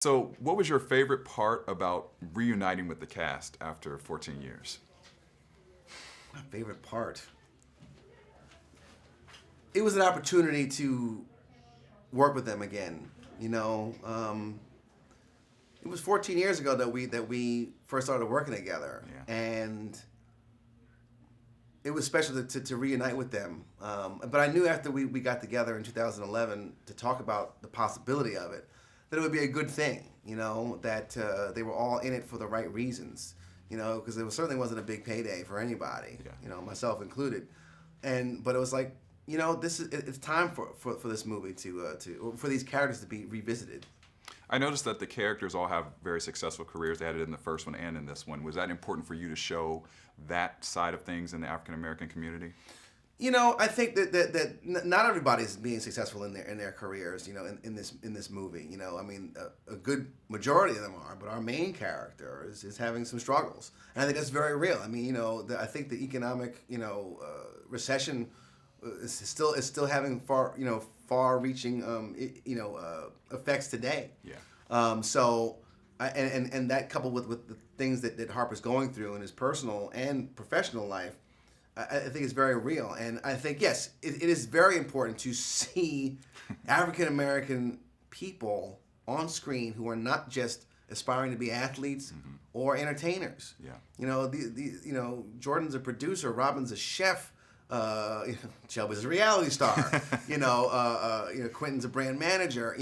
So, what was your favorite part about reuniting with the cast after 14 years? My favorite part. It was an opportunity to work with them again. It was 14 years ago that we first started working together, Yeah. and it was special to reunite with them. But I knew after we got together in 2011 to talk about the possibility of it, that it would be a good thing. That they were all in it for the right reasons. Because it certainly wasn't a big payday for anybody. Yeah. Myself included. But it was like, it's time for this movie for these characters to be revisited. I noticed that the characters all have very successful careers. They had it in the first one and in this one. Was that important for you to show that side of things in the African American community? I think that not everybody's being successful in their careers. In this movie. I mean, a good majority of them are, but our main character is having some struggles, and I think that's very real. I mean, I think the economic recession is still having far-reaching effects today. Yeah. And that coupled with the things that Harper's going through in his personal and professional life, I think it's very real. And I think, yes, it is very important to see African American people on screen who are not just aspiring to be athletes or entertainers. Yeah. Jordan's a producer, Robin's a chef, Shelby's a reality star. Quentin's a brand manager.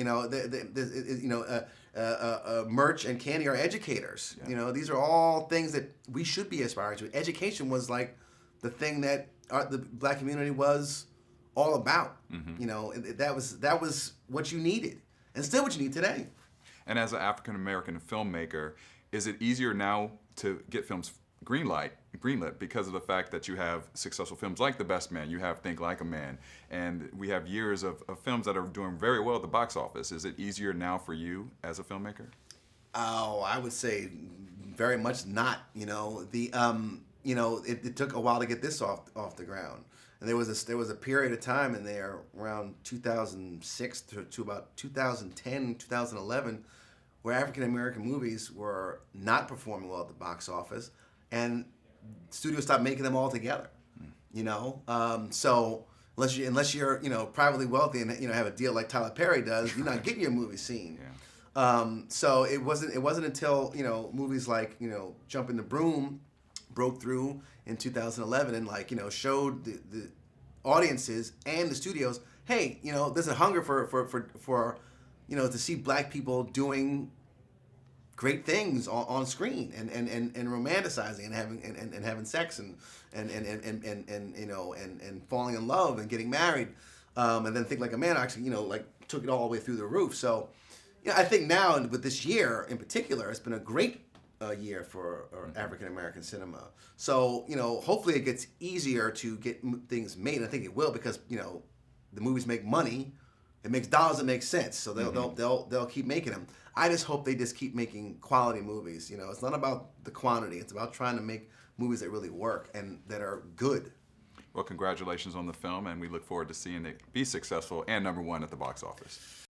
Merch and Candy are educators. Yeah. These are all things that we should be aspiring to. Education was like the thing that the black community was all about. That was what you needed, and still what you need today. And as an African American filmmaker, is it easier now to get films greenlit because of the fact that you have successful films like The Best Man, you have Think Like a Man, and we have years of films that are doing very well at the box office? Is it easier now for you as a filmmaker? Oh, I would say very much not. It took a while to get this off the ground, and there was a period of time in there around 2006 to about 2010, 2011, where African American movies were not performing well at the box office, and studios stopped making them altogether. So unless you're privately wealthy and have a deal like Tyler Perry does, you're not getting your movie seen. Yeah. So it wasn't until movies like Jump in the Broom broke through in 2011 and showed the audiences and the studios, hey, there's a hunger for to see black people doing great things on screen and romanticizing and having sex and falling in love and getting married, and then Think Like a Man actually took it all the way through the roof. So I think now with this year in particular, it's been a great year for African American cinema. So hopefully it gets easier to get things made. I think it will, because the movies make money. It makes dollars that make sense. So they'll keep making them. I just hope they just keep making quality movies. It's not about the quantity. It's about trying to make movies that really work and that are good. Well, congratulations on the film, and we look forward to seeing it be successful and #1 at the box office.